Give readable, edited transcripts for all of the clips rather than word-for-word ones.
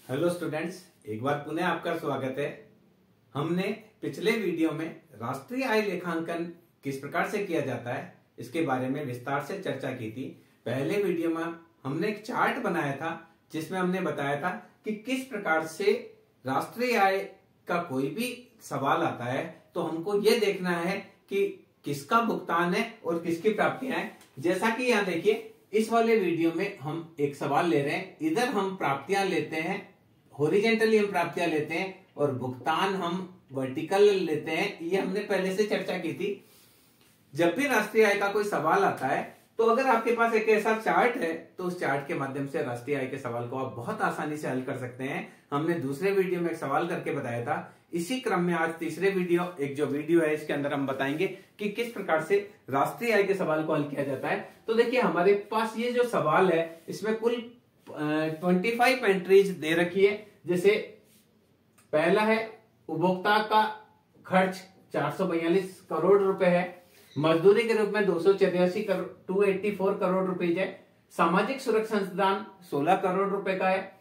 Hello students, एक बार पुनः आपका स्वागत है। हमने पिछले वीडियो में राष्ट्रीय आय लेखांकन किस प्रकार से किया जाता है इसके बारे में विस्तार से चर्चा की थी। पहले वीडियो में हमने एक चार्ट बनाया था जिसमें हमने बताया था कि किस प्रकार से राष्ट्रीय आय का कोई भी सवाल आता है तो हमको ये देखना है कि किसका भुगतान है और किसकी प्राप्तियां हैं। जैसा कि यहाँ देखिए, इस वाले वीडियो में हम एक सवाल ले रहे हैं। इधर हम प्राप्तियां लेते हैं, हॉरिजॉन्टली हम प्राप्तियां लेते हैं और भुगतान हम वर्टिकल लेते हैं। ये हमने पहले से चर्चा की थी। जब भी राष्ट्रीय आय का कोई सवाल आता है तो अगर आपके पास एक ऐसा चार्ट है तो उस चार्ट के माध्यम से राष्ट्रीय आय के सवाल को आप बहुत आसानी से हल कर सकते हैं। हमने दूसरे वीडियो में एक सवाल करके बताया था। इसी क्रम में आज तीसरे वीडियो, एक जो वीडियो है इसके अंदर हम बताएंगे कि किस प्रकार से राष्ट्रीय आय के सवाल को हल किया जाता है। तो देखिए, हमारे पास ये जो सवाल है इसमें कुल 25 एंट्रीज दे रखी है। जैसे पहला है उपभोक्ता का खर्च 442 करोड़ रुपए है, मजदूरी के रूप में 284 करोड़ रुपए है, सामाजिक सुरक्षा अनुदान 16 करोड़ रुपए का है,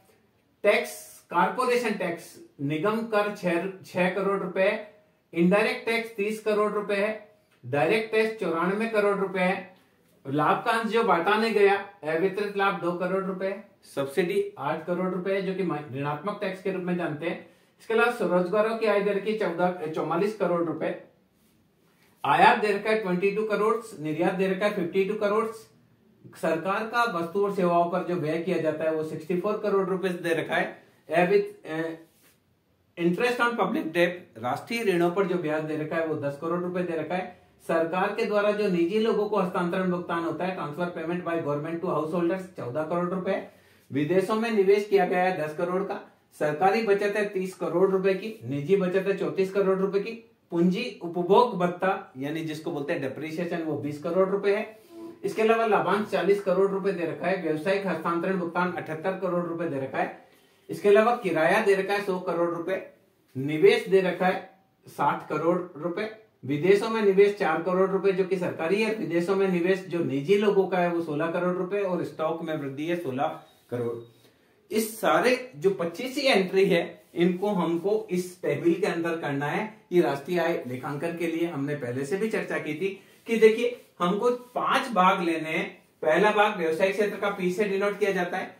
टैक्स कारपोरेशन टैक्स निगम कर 6 करोड़ रुपए है, इनडायरेक्ट टैक्स 30 करोड़ रुपए है, डायरेक्ट टैक्स 94 करोड़ रुपए है, लाभ का अंश जो बांटा नहीं गया अवितरित लाभ 2 करोड़ रुपए, सब्सिडी 8 करोड़ रुपए है जो कि ऋणात्मक टैक्स के रूप में जानते हैं। इसके अलावा स्वरोजगारों की आय दर की 44 करोड़ रुपए, आयात दे रखा है 22 करोड़, निर्यात दे रखा है 52 करोड़, सरकार का वस्तु और सेवाओं पर जो व्यय किया जाता है वो 64 करोड़ रुपए दे रखा है। इंटरेस्ट ऑन पब्लिक डेट, राष्ट्रीय ऋणों पर जो ब्याज दे रखा है वो 10 करोड़ रुपए दे रखा है। सरकार के द्वारा जो निजी लोगों को हस्तांतरण भुगतान होता है, transfer payment by government to householders 14 crore रुपए, विदेशों में निवेश किया गया है 10 करोड़ का, सरकारी बचत है 30 करोड़ रुपए की, निजी बचत है 34 करोड़ रुपए की, पूंजी उपभोग भत्ता यानी जिसको बोलते हैं डेप्रिसिएशन वो 20 करोड़ रुपए है। इसके अलावा लाभांश 40 करोड़ रुपए दे रखा है, व्यवसायिक हस्तांतरण भुगतान 78 करोड़ रुपए दे रखा है। इसके अलावा किराया दे रखा है 100 करोड़ रुपए, निवेश दे रखा है 60 करोड़ रुपए, विदेशों में निवेश 4 करोड़ रुपए जो कि सरकारी है, विदेशों में निवेश जो निजी लोगों का है वो 16 करोड़ रुपए और स्टॉक में वृद्धि है 16 करोड़। इस सारे जो 25 एंट्री है इनको हमको इस टेबल के अंदर करना है। ये राष्ट्रीय आय लेखांकन के लिए हमने पहले से भी चर्चा की थी कि देखिए, हमको 5 भाग लेने हैं। पहला भाग व्यवसायिक क्षेत्र का P से डिनोट किया जाता है,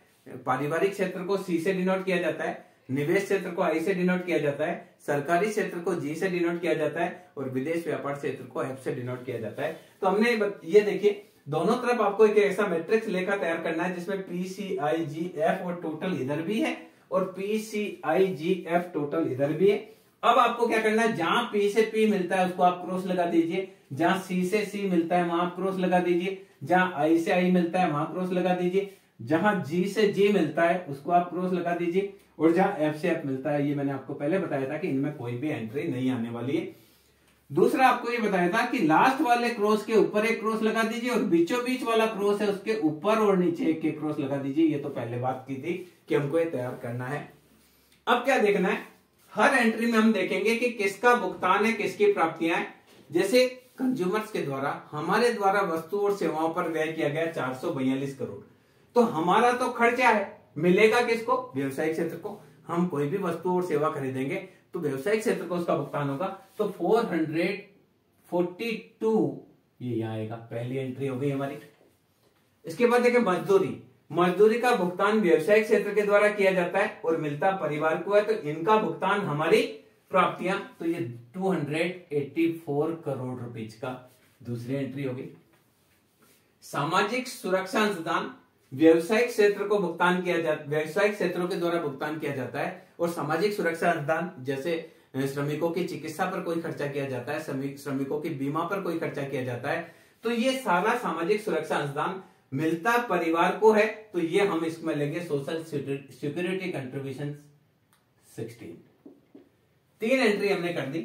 पारिवारिक क्षेत्र को C से डिनोट किया जाता है, निवेश क्षेत्र को I से डिनोट किया जाता है, सरकारी क्षेत्र को G से डिनोट किया जाता है और विदेश व्यापार क्षेत्र को F से डिनोट किया जाता है। तो हमने ये देखिए, दोनों तरफ आपको एक ऐसा मैट्रिक्स लेखा तैयार करना है जिसमें PCIGF और टोटल इधर भी है और PCIGF टोटल इधर भी है। अब आपको क्या करना है, जहां P से P मिलता है उसको आप क्रॉस लगा दीजिए, जहां C से C मिलता है वहां आप क्रॉस लगा दीजिए, जहां I से I मिलता है वहां क्रॉस लगा दीजिए, जहां G से G मिलता है उसको आप क्रॉस लगा दीजिए और जहां F से F मिलता है, ये मैंने आपको पहले बताया था कि इनमें कोई भी एंट्री नहीं आने वाली है। दूसरा आपको ये बताया था कि लास्ट वाले क्रॉस के ऊपर एक क्रॉस लगा दीजिए और बीचों बीच वाला क्रॉस है उसके ऊपर और नीचे एक क्रॉस लगा दीजिए। ये तो पहले बात की थी कि हमको ये तैयार करना है। अब क्या देखना है, हर एंट्री में हम देखेंगे कि किसका भुगतान है, किसकी प्राप्तियां हैं। जैसे कंज्यूमर्स के द्वारा हमारे द्वारा वस्तु और सेवाओं पर व्यय किया गया 442 करोड़, तो हमारा तो खर्चा है, मिलेगा किसको, व्यवसायिक क्षेत्र को। हम कोई भी वस्तु और सेवा खरीदेंगे तो व्यवसायिक क्षेत्र को उसका भुगतान होगा, तो 442 ये यहाँ आएगा, पहली एंट्री हो गई हमारी। इसके बाद देखिए मजदूरी का भुगतान व्यवसायिक क्षेत्र के द्वारा किया जाता है और मिलता परिवार को है, तो इनका भुगतान हमारी प्राप्तियां, तो ये 284 करोड़ रुपीज का दूसरी एंट्री होगी। सामाजिक सुरक्षा अनुदान व्यवसायिक क्षेत्र को भुगतान किया जाता, व्यवसायिक क्षेत्रों के द्वारा भुगतान किया जाता है और सामाजिक सुरक्षा अनुदान जैसे श्रमिकों की चिकित्सा पर कोई खर्चा किया जाता है, श्रमिकों की बीमा पर कोई खर्चा किया जाता है, तो ये सारा सामाजिक सुरक्षा अनुदान मिलता परिवार को है, तो ये हम इसमें लेंगे सोशल सिक्योरिटी कंट्रीब्यूशन 16। 3 एंट्री हमने कर दी।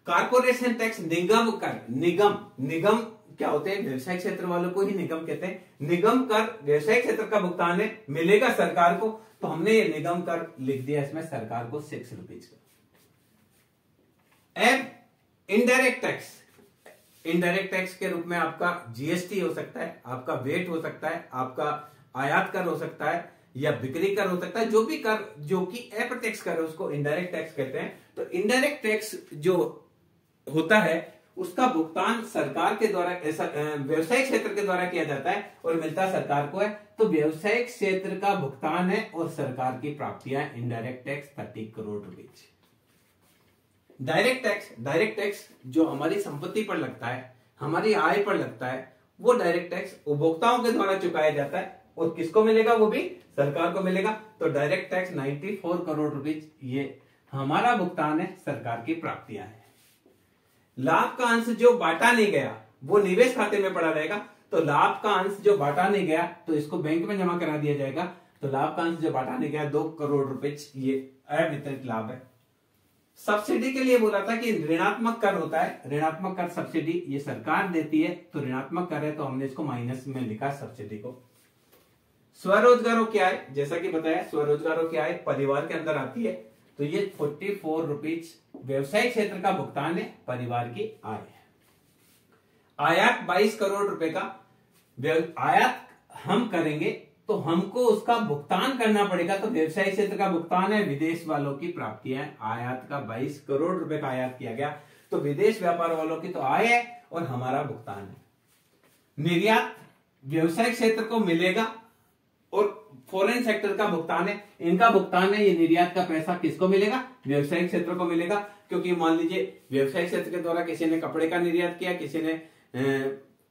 कारपोरेशन टैक्स निगम कर, निगम क्या होते हैं, व्यवसायिक क्षेत्र वालों को ही निगम कहते हैं। निगम कर व्यवसायिक क्षेत्र का भुगतान है, मिलेगा सरकार को, तो हमने ये निगम कर लिख दिया इसमें सरकार को 6 रुपीज का। इनडायरेक्ट टैक्स के रूप में आपका GST हो सकता है, आपका वेट हो सकता है, आपका आयात कर हो सकता है, या बिक्री कर हो सकता है, जो भी कर जो कि अप्रत्यक्ष कर है उसको इनडायरेक्ट टैक्स कहते हैं। तो इनडायरेक्ट टैक्स जो होता है उसका भुगतान सरकार के द्वारा व्यवसायिक क्षेत्र के द्वारा किया जाता है और मिलता सरकार को है। तो व्यवसायिक क्षेत्र का भुगतान है और सरकार की प्राप्तियां indirect tax 30 crore rupees. Direct tax जो हमारी संपत्ति पर लगता है, हमारी आय पर लगता है, वो डायरेक्ट टैक्स उपभोक्ताओं के द्वारा चुकाया जाता है और किसको मिलेगा, वो भी सरकार को मिलेगा। तो डायरेक्ट टैक्स 94 करोड़ रुपीज ये हमारा भुगतान है, सरकार की प्राप्तियां है। लाभ का अंश जो बांटा नहीं गया वो निवेश खाते में पड़ा रहेगा। तो लाभ का अंश जो बांटा नहीं गया तो इसको बैंक में जमा करा दिया जाएगा। तो लाभ का अंश जो बांटा नहीं गया 2 करोड़ रुपए ये अवितरित लाभ है। सब्सिडी के लिए बोला था कि ऋणात्मक कर होता है, ऋणात्मक कर सब्सिडी ये सरकार देती है, तो ऋणात्मक कर है तो हमने इसको माइनस में लिखा सब्सिडी को। स्वरोजगारों की आय, जैसा कि बताया स्वरोजगारों की आय परिवार के अंदर आती है, तो ये 44 रुपीज व्यवसायिक क्षेत्र का भुगतान है, परिवार की आय है। आयात 22 करोड़ रुपए का आयात हम करेंगे तो हमको उसका भुगतान करना पड़ेगा। तो व्यवसायिक क्षेत्र का भुगतान है, विदेश वालों की प्राप्तियां है। आयात का 22 करोड़ रुपए का आयात किया गया, तो विदेश व्यापार वालों की तो आय है और हमारा भुगतान है। निर्यात व्यवसायिक क्षेत्र को मिलेगा और फॉरेन सेक्टर का भुगतान है, इनका भुगतान है। ये निर्यात का पैसा किसको मिलेगा, व्यवसायिक क्षेत्र को मिलेगा। क्योंकि मान लीजिए व्यवसायिक क्षेत्र के द्वारा किसी ने कपड़े का निर्यात किया, किसी ने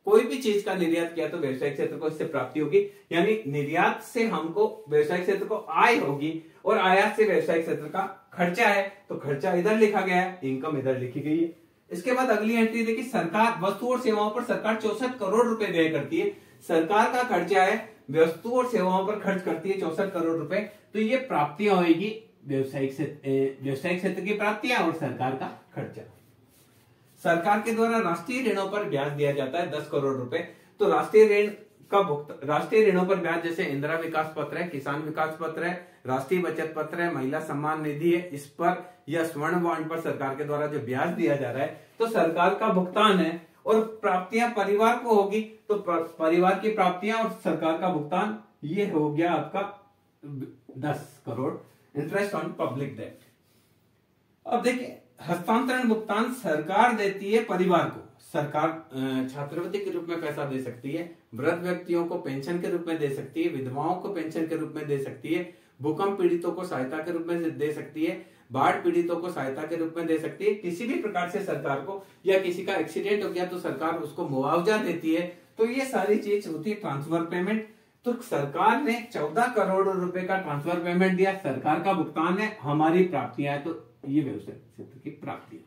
कोई भी चीज का निर्यात किया, तो व्यवसायिक क्षेत्र को इससे प्राप्ति होगी। यानी निर्यात से हमको व्यवसायिक क्षेत्र को आय होगी और आयात से व्यवसायिक क्षेत्र का खर्चा है, तो खर्चा इधर लिखा गया है, इनकम इधर लिखी गई है। इसके बाद अगली एंट्री देखिए, सरकार वस्तु और सेवाओं पर सरकार 64 करोड़ रुपए व्यय करती है। सरकार का खर्चा है, वस्तु और सेवाओं पर खर्च करती है 64 करोड़ रुपए। तो ये प्राप्तियां होगी व्यवसायिक क्षेत्र की प्राप्तियां और सरकार का खर्चा। सरकार के द्वारा राष्ट्रीय ऋणों पर ब्याज दिया जाता है 10 करोड़ रुपए। तो राष्ट्रीय ऋणों पर ब्याज जैसे इंदिरा विकास पत्र है, किसान विकास पत्र है, राष्ट्रीय बचत पत्र है, महिला सम्मान निधि है, इस पर या स्वर्ण बॉन्ड पर सरकार के द्वारा जो ब्याज दिया जा रहा है, तो सरकार का भुगतान है और प्राप्तियां परिवार को होगी। तो परिवार की प्राप्तियां और सरकार का भुगतान ये हो गया आपका 10 crore. Interest on public date. अब देखिए, हस्तांतरण भुगतान सरकार देती है परिवार को। सरकार छात्रवृत्ति के रूप में पैसा दे सकती है, वृद्ध व्यक्तियों को पेंशन के रूप में दे सकती है, विधवाओं को पेंशन के रूप में दे सकती है, भूकंप पीड़ितों को सहायता के रूप में दे सकती है, बाढ़ पीड़ितों को सहायता के रूप में दे सकती है। किसी भी प्रकार से सरकार को, या किसी का एक्सीडेंट हो गया तो सरकार उसको मुआवजा देती है। तो ये सारी चीज होती है ट्रांसफर पेमेंट। तो सरकार ने 14 करोड़ रुपए का ट्रांसफर पेमेंट दिया, सरकार का भुगतान है, हमारी प्राप्तियां है, तो ये व्यवसाय क्षेत्र की प्राप्तियां।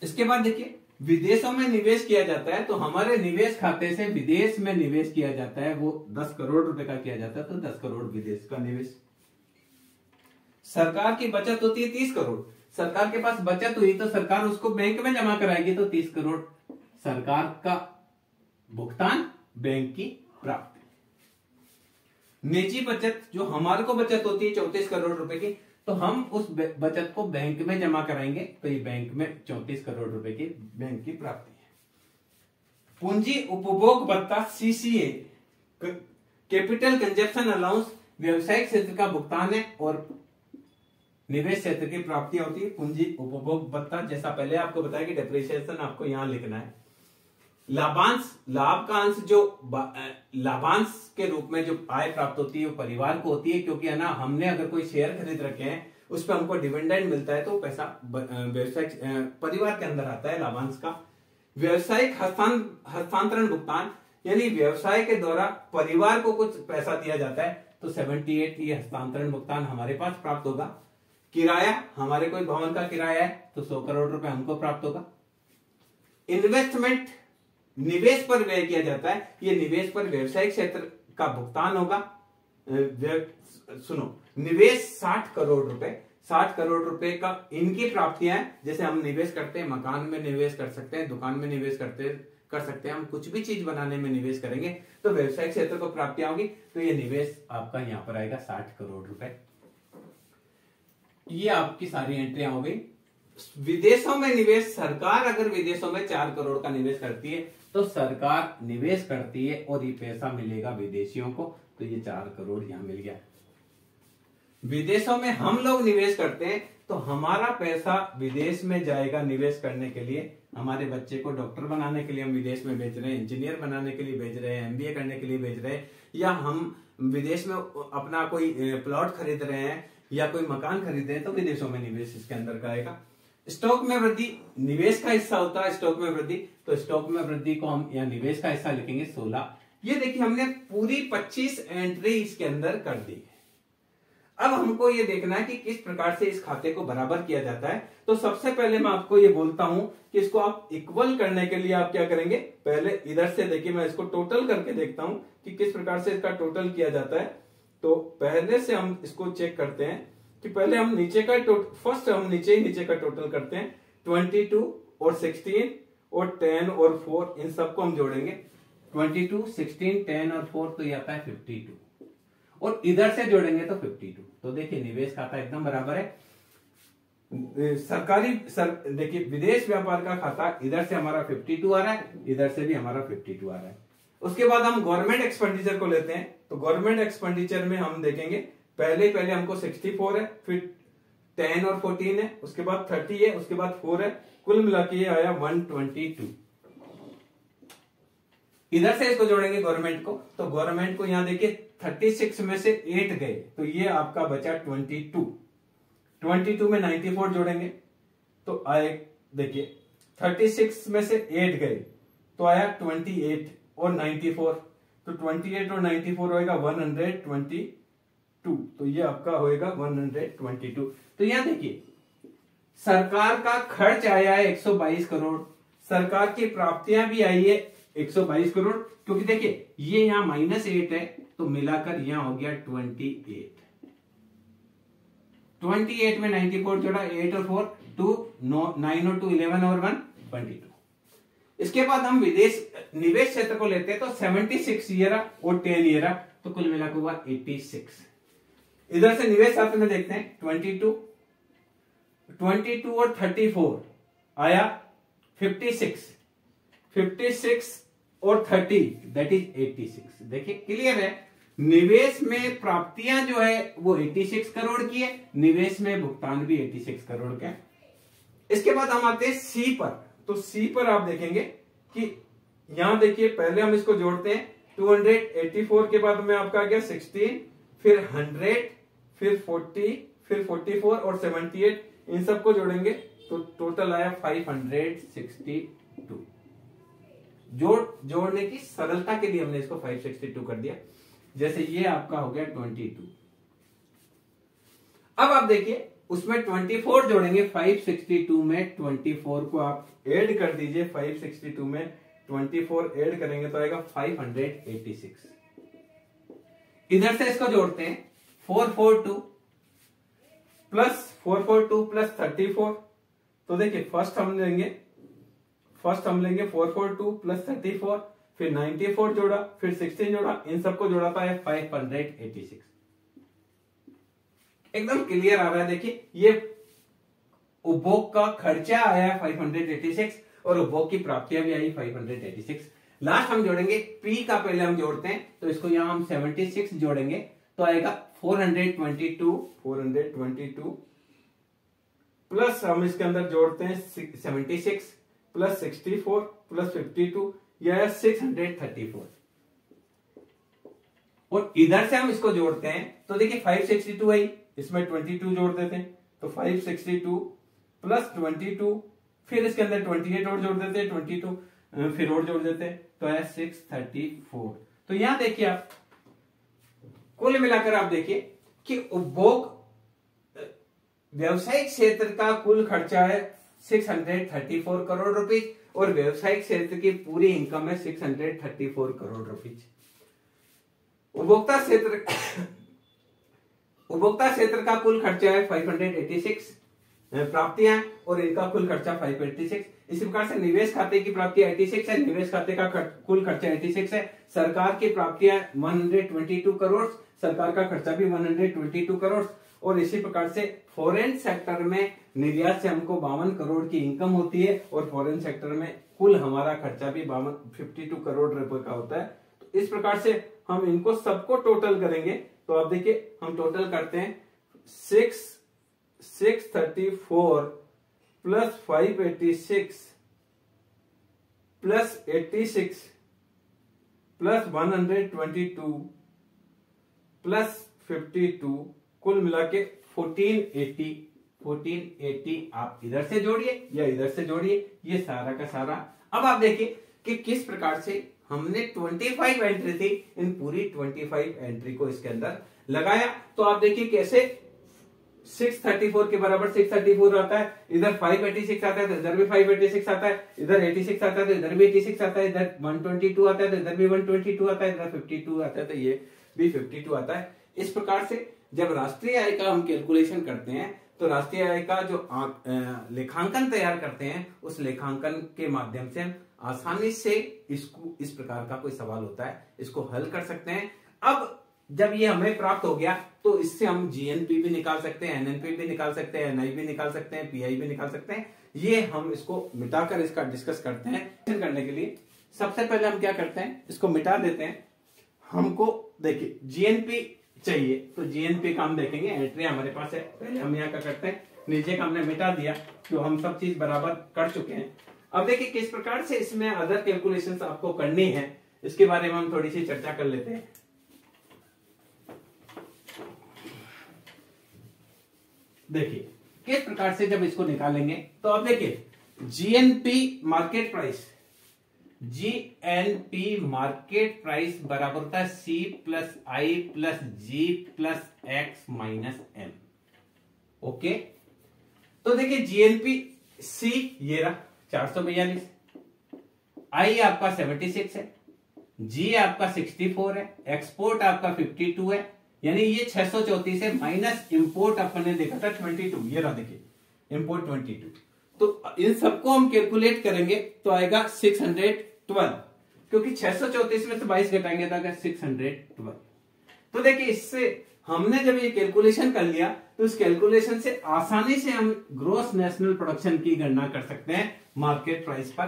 इसके बाद देखिए, विदेशों में निवेश किया जाता है, तो हमारे निवेश खाते से विदेश में निवेश किया जाता है, वो 10 करोड़ रुपए का किया जाता है, तो 10 करोड़ विदेश का निवेश। सरकार की बचत होती है 30 करोड़। सरकार के पास बचत हुई तो सरकार उसको बैंक में जमा कराएगी, तो 30 करोड़ सरकार का भुगतान, बैंक की प्राप्ति। निजी बचत जो हमारे को बचत होती है 34 करोड़ रुपए की, तो हम उस बचत को बैंक में जमा कराएंगे, तो ये बैंक में 34 करोड़ रुपए की बैंक की प्राप्ति है। पूंजी उपभोग भत्ता सीसीए, कैपिटल कंजप्शन अलाउंस व्यवसायिक क्षेत्र का भुगतान है और निवेश क्षेत्र की प्राप्तियां होती है। पूंजी उपभोग भत्ता, जैसा पहले आपको बताया कि डेप्रिसिएशन आपको यहां लिखना है। लाभांश, लाभ का अंश जो लाभांश के रूप में जो आय प्राप्त होती है वो परिवार को होती है, क्योंकि है ना, हमने अगर कोई शेयर खरीद रखे हैं उस पर हमको डिविडेंड मिलता है, तो पैसा व्यवसायिक परिवार के अंदर आता है लाभांश का। व्यवसायिक हस्तांतरण भुगतान, यानी व्यवसाय के द्वारा परिवार को कुछ पैसा दिया जाता है, तो 78 ये हस्तांतरण भुगतान हमारे पास प्राप्त होगा। किराया, हमारे कोई भवन का किराया है तो 100 करोड़ रुपए हमको प्राप्त होगा। इन्वेस्टमेंट, निवेश पर व्यय किया जाता है, ये निवेश पर व्यवसायिक क्षेत्र का भुगतान होगा। सुनो, निवेश 60 करोड़ रुपए, 60 करोड़ रुपए का इनकी प्राप्तियां हैं। जैसे हम निवेश करते हैं, मकान में निवेश कर सकते हैं, दुकान में निवेश कर सकते हैं, हम कुछ भी चीज बनाने में निवेश करेंगे तो व्यवसायिक क्षेत्र को प्राप्तियां होगी। तो ये निवेश आपका यहां पर आएगा 60 करोड़ रुपए। ये आपकी सारी एंट्रियां हो गई। विदेशों में निवेश, सरकार अगर विदेशों में 4 करोड़ का निवेश करती है तो सरकार निवेश करती है और ये पैसा मिलेगा विदेशियों को, तो ये 4 करोड़ यहाँ मिल गया। विदेशों में हम लोग निवेश करते हैं तो हमारा पैसा विदेश में जाएगा निवेश करने के लिए। हमारे बच्चे को डॉक्टर बनाने के लिए हम विदेश में भेज रहे हैं, इंजीनियर बनाने के लिए भेज रहे हैं, एमबीए करने के लिए भेज रहे हैं, या हम विदेश में अपना कोई प्लॉट खरीद रहे हैं या कोई मकान खरीद रहे हैं, तो विदेशों में निवेश इसके अंदर का आएगा। स्टॉक में वृद्धि निवेश का हिस्सा होता है, स्टॉक में वृद्धि, तो स्टॉक में वृद्धि को हम या निवेश का हिस्सा लिखेंगे 16। ये देखिए हमने पूरी 25 एंट्री इसके अंदर कर दी है। अब हमको ये देखना है कि किस प्रकार से इस खाते को बराबर किया जाता है। तो सबसे पहले मैं आपको ये बोलता हूं कि इसको आप इक्वल करने के लिए आप क्या करेंगे, पहले इधर से देखिए मैं इसको टोटल करके देखता हूं कि किस प्रकार से इसका टोटल किया जाता है। तो पहले से हम इसको चेक करते हैं कि पहले हम नीचे का फर्स्ट हम नीचे का टोटल करते हैं। 22 और 16 और 10 और 4 इन सबको हम जोड़ेंगे। 22, 16, 10 और 4 तो ये आता है 52, और इधर से जोड़ेंगे तो 52। तो देखिए निवेश खाता एकदम बराबर है। देखिए विदेश व्यापार का खाता इधर से हमारा 52 आ रहा है, इधर से भी हमारा 52 आ रहा है। उसके बाद हम गवर्नमेंट एक्सपेंडिचर को लेते हैं। तो गवर्नमेंट एक्सपेंडिचर में हम देखेंगे पहले हमको 64 है, फिर 10 और 14 है, उसके बाद 30 है, उसके बाद 4 है, कुल मिला के ये आया 122। इधर से इसको जोड़ेंगे गवर्नमेंट को, तो गवर्नमेंट को यहां देखिए 36 में से 8 गए तो ये आपका बचा 22। 22 में 94 जोड़ेंगे तो आए, देखिए 36 में से 8 गए तो आया 28 और 94, तो 28 और 94 होएगा 122, तो ये आपका होएगा 122। तो यहां देखिए सरकार का खर्च आया है 122 करोड़, सरकार की प्राप्तियां भी आई है 122 करोड़, क्योंकि देखिए ये यहां -8 है तो मिलाकर यहां हो गया 28। 28 में 94 जोड़ा, 8 और 4 2, 9 और 2 11 और 1 22। इसके बाद हम निवेश क्षेत्र को लेते हैं तो 76 ईयर और 10 ईयर, तो कुल मिलाकर हुआ 86। इधर से निवेश क्षेत्र में देखते हैं 22 और 34 आया 56 और 30 दैट इज 86। देखिए क्लियर है, निवेश में प्राप्तियां जो है वो 86 करोड़ की है, निवेश में भुगतान भी 86 करोड़ का है। इसके बाद हम आते हैं सी पर। तो सी पर आप देखेंगे कि यहां देखिए पहले हम इसको जोड़ते हैं 284 के बाद में आपका आ गया 16, फिर 100, फिर 40, फिर 44 और 78, इन सबको जोड़ेंगे तो टोटल आया 562। जोड़ने की सरलता के लिए हमने इसको 562 कर दिया। जैसे ये आपका हो गया 22। अब आप देखिए उसमें 24 जोड़ेंगे, 562 में 24 को आप ऐड कर दीजिए, 562 में 24 ऐड करेंगे तो आएगा 586। इधर से इसको जोड़ते हैं 442 प्लस 34, तो देखिए फर्स्ट हम लेंगे 442 प्लस 34, फिर 94 जोड़ा, फिर 16 जोड़ा, इन सबको जोड़ाता है 586। एकदम क्लियर आ रहा है। देखिए ये उपभोग का खर्चा आया 586 और उपभोग की प्राप्तियां भी आई 586। लास्ट हम जोड़ेंगे पी का, पहले हम जोड़ते हैं तो इसको यहां हम 76 जोड़ेंगे तो आएगा 422 प्लस हम इसके अंदर जोड़ते हैं 76 प्लस 64 प्लस 52, यह है 634। और इधर से हम इसको जोड़ते हैं तो देखिए 562 आई, इसमें 22 जोड़ देते हैं तो 562 प्लस 22, फिर इसके अंदर 28 और जोड़ देते हैं, 22 फिर और जोड़ देते हैं तो है 634। तो यहां देखिए आप कुल मिलाकर आप देखिए कि उपभोग व्यवसायिक क्षेत्र का कुल खर्चा है 634 करोड़ रुपीज और व्यवसायिक क्षेत्र की पूरी इनकम है 634 करोड़ रुपीज। उपभोक्ता क्षेत्र का कुल खर्चा है 586, प्राप्तियां और इनका कुल खर्चा 586। इसी प्रकार से निवेश खाते की प्राप्ति 86 है, निवेश खाते का कुल खर्चा 86 है। सरकार की प्राप्तियां 122 करोड़, सरकार का खर्चा भी 122 करोड़। और इसी प्रकार से फॉरेन सेक्टर में निर्यात से हमको 52 करोड़ की इनकम होती है और फॉरेन सेक्टर में कुल हमारा खर्चा भी 52 करोड़ रुपए का होता है। तो इस प्रकार से हम इनको सबको टोटल करेंगे तो आप देखिए हम टोटल करते हैं 634 प्लस 586 प्लस 86 प्लस 122 प्लस 52 कुल मिला के 1480 आप इधर से जोड़िए या इधर से जोड़िए, ये सारा का सारा। अब आप देखिए कि किस प्रकार से हमने 25 एंट्री थी, इन पूरी 25 एंट्री को इसके अंदर लगाया। तो आप देखिए कैसे 634 के बराबर 634 आता है, इधर 586 आता है तो इधर भी 586 आता है, इधर 86 आता है तो इधर भी 86 आता है, इधर 122 आता है तो इधर भी 122 आता है, इधर 52 आता है तो ये भी 52 आता है। इस प्रकार से जब राष्ट्रीय आय का हम कैलकुलेशन करते हैं तो राष्ट्रीय आय का जो लेखांकन तैयार करते हैं उस लेखांकन के माध्यम से हम आसानी से इसको इस प्रकार का कोई सवाल होता है इसको हल कर सकते हैं। अब जब ये हमें प्राप्त हो गया तो इससे हम जीएनपी भी निकाल सकते हैं, एनएनपी भी निकाल सकते हैं, एनआई भी निकाल सकते हैं, पीआई भी निकाल सकते हैं। ये हम इसको मिटाकर इसका डिस्कस करते हैं। करने के लिए सबसे पहले हम क्या करते हैं, इसको मिटा देते हैं। हमको देखिए जीएनपी चाहिए तो जीएनपी का हम देखेंगे, एंट्री हमारे पास है। पहले हम यहाँ क्या करते हैं, नीचे का हमने मिटा दिया तो हम सब चीज बराबर कर चुके हैं। अब देखिए किस प्रकार से इसमें अदर कैलकुलेशंस आपको करनी है इसके बारे में हम थोड़ी सी चर्चा कर लेते हैं। देखिए किस प्रकार से जब इसको निकालेंगे तो अब देखिए GNP market price, GNP market price बराबर होता है C plus I plus G plus X minus M. Okay, तो देखिए जीएनपी सी ये रहा 442, आई आपका 76 है, जी आपका 64 है, एक्सपोर्ट आपका 52 है, यानी ये 634 है, माइनस इंपोर्ट अपन ने देखा था 22, ये रहा देखिए इंपोर्ट 22। तो इन सबको हम कैलकुलेट करेंगे तो आएगा 612, क्योंकि 634 में से 22 घटाएंगे तो आएगा 612। तो देखिए इससे हमने जब ये कैलकुलेशन कर लिया तो इस कैलकुलेशन से आसानी से हम ग्रोस नेशनल प्रोडक्शन की गणना कर सकते हैं मार्केट प्राइस पर।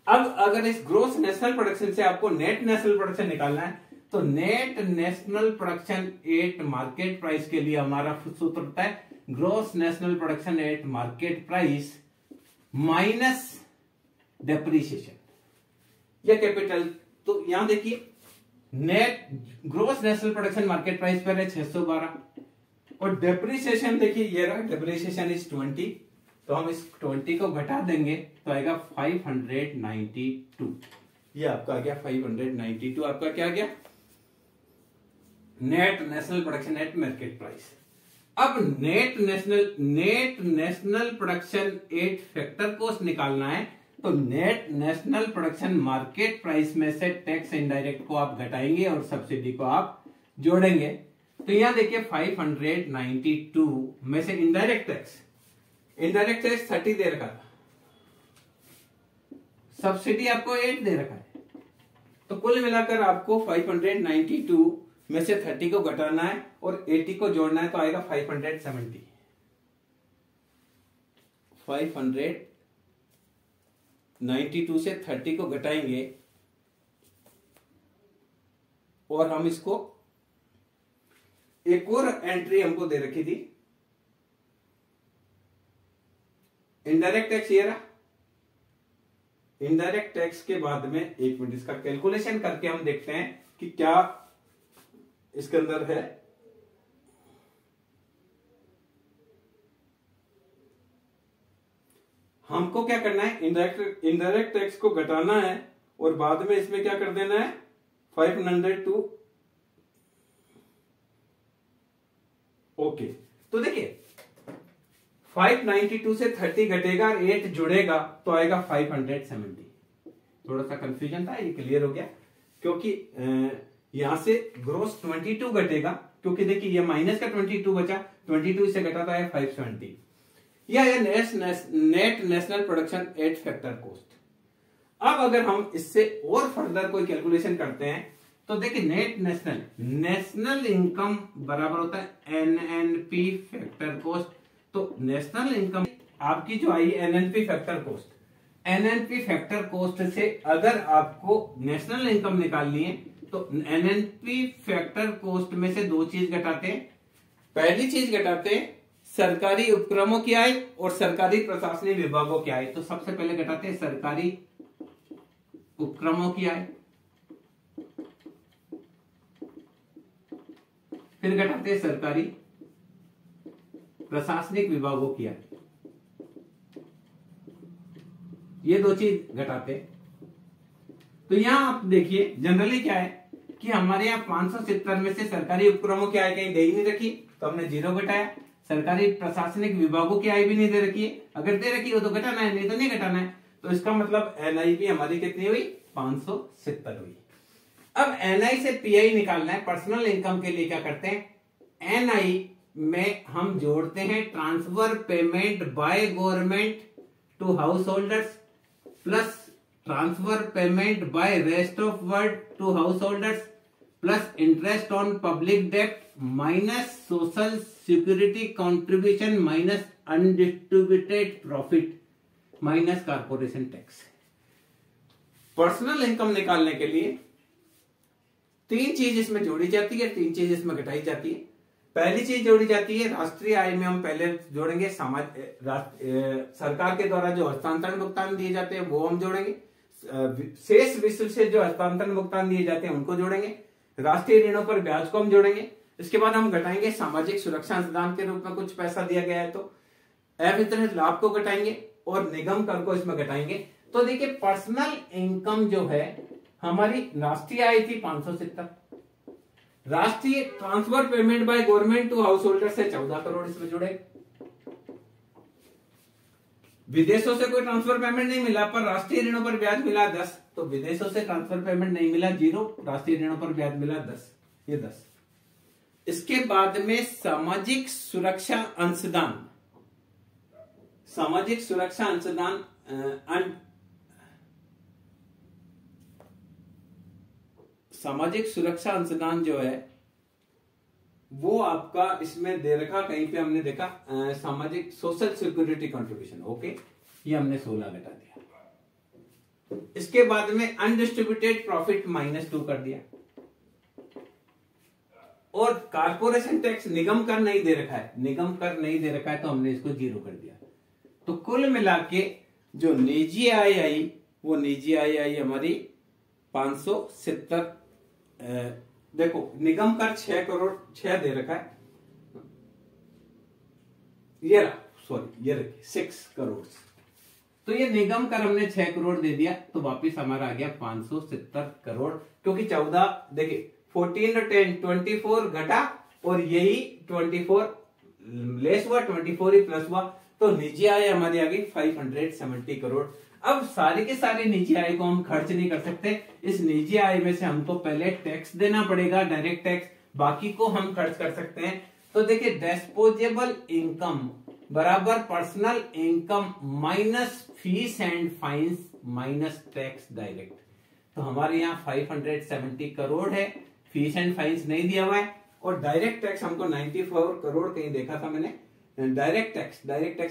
अब अगर इस ग्रोस नेशनल प्रोडक्शन से आपको नेट नेशनल प्रोडक्शन निकालना है तो net national production at market price के लिए हमारा सूत्र होता है gross national production at market price minus depreciation या कैपिटल। तो यहां देखिए net gross national production market price पर है 612 और डेप्रिसिएशन देखिए ये रहा, डेप्रिसिएशन इज 20, तो हम इस 20 को घटा देंगे तो आएगा 592। ये आपका आ गया 592, आपका क्या आ गया net national production at market price. अब net national production at factor cost निकालना है तो net national production market price में से टैक्स इनडायरेक्ट को आप घटाएंगे और सब्सिडी को आप जोड़ेंगे। तो यहां देखिए 592 में से इनडायरेक्ट टैक्स 30 दे रखा था, सब्सिडी आपको 8 दे रखा है, तो कुल मिलाकर आपको 592 में से 30 को घटाना है और 80 को जोड़ना है तो आएगा 570। 592 से 30 को घटाएंगे और हम इसको एक और एंट्री हमको दे रखी थी इनडायरेक्ट टैक्स, ये रहा इनडायरेक्ट टैक्स के बाद में एक मिनट इसका कैलकुलेशन करके हम देखते हैं कि क्या इसके अंदर है। हमको क्या करना है, इनडायरेक्ट टैक्स को घटाना है और बाद में इसमें क्या कर देना है 502। ओके, तो देखिए 592 से 30 घटेगा, 8 जुड़ेगा तो आएगा 570। थोड़ा सा कंफ्यूजन था, ये क्लियर हो गया क्योंकि यहां से ग्रोस 22 घटेगा, क्योंकि देखिए ये माइनस का 22 बचा, 22 से घटा तो आया 570। या net national production at factor cost. अब अगर हम इससे और फर्दर कोई कैलकुलेशन करते हैं तो देखिए नेट नेशनल इनकम बराबर होता है एनएनपी फैक्टर कॉस्ट। तो नेशनल इनकम आपकी जो आई NNP factor cost, NNP factor cost से अगर आपको नेशनल इनकम निकालनी है तो एनएनपी फैक्टर कॉस्ट में से दो चीज घटाते हैं। पहली चीज घटाते हैं सरकारी उपक्रमों की आय और सरकारी प्रशासनिक विभागों की आय। तो सबसे पहले घटाते हैं सरकारी उपक्रमों की आय, फिर घटाते हैं सरकारी प्रशासनिक विभागों की आय। ये दो चीज घटाते हैं। तो यहां आप देखिए जनरली क्या है कि हमारे यहाँ 570 में से सरकारी उपक्रमों की आय कहीं दे ही नहीं रखी, तो हमने 0 घटाया। सरकारी प्रशासनिक विभागों की आय भी नहीं दे रखी है, अगर दे रखी हो तो घटाना है, नहीं तो नहीं घटाना है। तो इसका मतलब एनआई भी हमारी कितनी हुई, 570 हुई। अब एनआई से पीआई निकालना है। पर्सनल इनकम के लिए क्या करते हैं, एनआई में हम जोड़ते हैं transfer payment by government to householders plus transfer payment by rest of world to householders plus interest on public debt minus social security contribution minus undistributed profit minus corporation tax. Personal income निकालने के लिए तीन चीज इसमें जोड़ी जाती है, तीन चीज इसमें घटाई जाती है। पहली चीज जोड़ी जाती है राष्ट्रीय आय में हम पहले जोड़ेंगे सरकार के द्वारा जो हस्तांतरण भुगतान दिए जाते हैं वो हम जोड़ेंगे। शेष विश्व से जो हस्तांतरण भुगतान दिए जाते हैं उनको जोड़ेंगे। राष्ट्रीय ऋणों पर ब्याज को हम जोड़ेंगे। इसके बाद हम घटाएंगे सामाजिक सुरक्षा अनुदान के रूप में कुछ पैसा दिया गया है तो अवितरित लाभ को घटाएंगे और निगम कर को इसमें घटाएंगे। तो देखिए पर्सनल इनकम जो है हमारी राष्ट्रीय आय थी 570, राष्ट्रीय transfer payment by government to householder से 14 करोड़ इसमें जुड़े। विदेशों से कोई ट्रांसफर पेमेंट नहीं मिला पर राष्ट्रीय ऋणों पर ब्याज मिला 10, तो विदेशों से ट्रांसफर पेमेंट नहीं मिला 0, राष्ट्रीय ऋणों पर ब्याज मिला 10, ये 10। इसके बाद में सामाजिक सुरक्षा अंशदान, सामाजिक सुरक्षा अंशदान सामाजिक सुरक्षा अंशदान जो है वो आपका इसमें दे रखा, कहीं पे हमने देखा सामाजिक सोशल सिक्योरिटी कंट्रीब्यूशन, ओके, ये हमने 16 घटा दिया। इसके बाद में अनडिस्ट्रीब्यूटेड प्रॉफिट -2 कर दिया और कारपोरेशन टैक्स निगम कर नहीं दे रखा है, निगम कर नहीं दे रखा है तो हमने इसको 0 कर दिया। तो कुल मिला के जो निजी आय आई वो निजी आय आई हमारी 570। देखो निगम कर 6 करोड़ 6 दे रखा है, ये रखिए 6 करोड़। तो ये निगम कर हमने 6 करोड़ दे दिया तो वापिस हमारा आ गया 570 करोड़, क्योंकि 14 देखिए 14 और 10 24 घटा और यही 24 लेस हुआ, 24 ही प्लस हुआ, तो निजी आय हमारी आ गई 570 करोड़। अब सारी के सारी निजी आय को हम खर्च नहीं कर सकते, इस निजी आय में से हमको पहले टैक्स देना पड़ेगा, डायरेक्ट टैक्स, बाकी को हम खर्च कर सकते हैं। तो देखिए डिस्पोजेबल इनकम बराबर personal income minus fees and fines minus tax direct. तो हमारे यहाँ 570 करोड़ है, फीस एंड फाइन्स नहीं दिया हुआ है और डायरेक्ट टैक्स हमको 94 करोड़ कहीं देखा था मैंने, डायरेक्ट टैक्स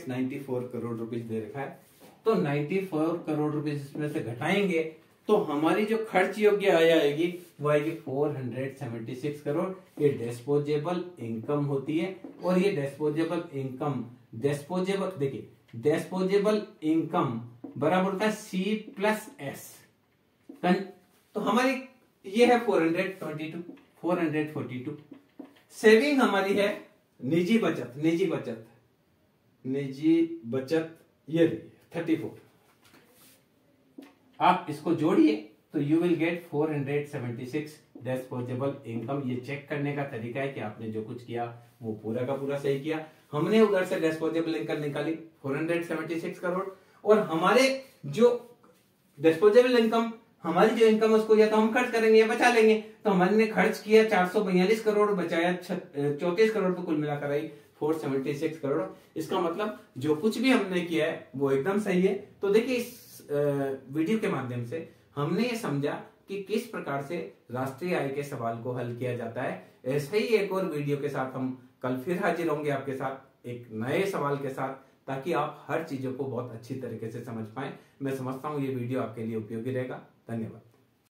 94 करोड़ रुपीज दे रखा है। तो 94 करोड़ रुपीज इसमें से घटाएंगे तो हमारी जो खर्च योग्य आय आएगी वो आएगी 476 करोड़। ये डिस्पोजेबल इनकम होती है और ये डिस्पोजेबल इनकम देखिए डिस्पोजेबल इनकम बराबर होता है C+S। तो हमारी ये है 442। सेविंग हमारी है निजी बचत ये 34। आप इसको जोड़िए तो you will get 476 disposable income. ये चेक करने का तरीका है कि आपने जो कुछ किया वो पूरा का पूरा सही किया। हमने उधर से डिस्पोजेबल इनकम निकाली 476 करोड़ और हमारे जो डिस्पोजेबल इनकम हमारी जो इनकम उसको या तो हम खर्च करेंगे या बचा लेंगे। तो हमने खर्च किया 442 करोड़, बचाया 34 करोड़, तो कुल मिलाकर आई 476 करोड़। इसका मतलब जो कुछ भी हमने किया है वो एकदम सही है। तो देखिए इस वीडियो के माध्यम से हमने ये समझा कि किस प्रकार से राष्ट्रीय आय के सवाल को हल किया जाता है। ऐसे ही एक और वीडियो के साथ हम कल फिर हाजिर होंगे आपके साथ एक नए सवाल के साथ, ताकि आप हर चीजों को बहुत अच्छी तरीके से समझ पाएं। मैं समझता हूं ये वीडियो आपके लिए उपयोगी रहेगा। धन्यवाद।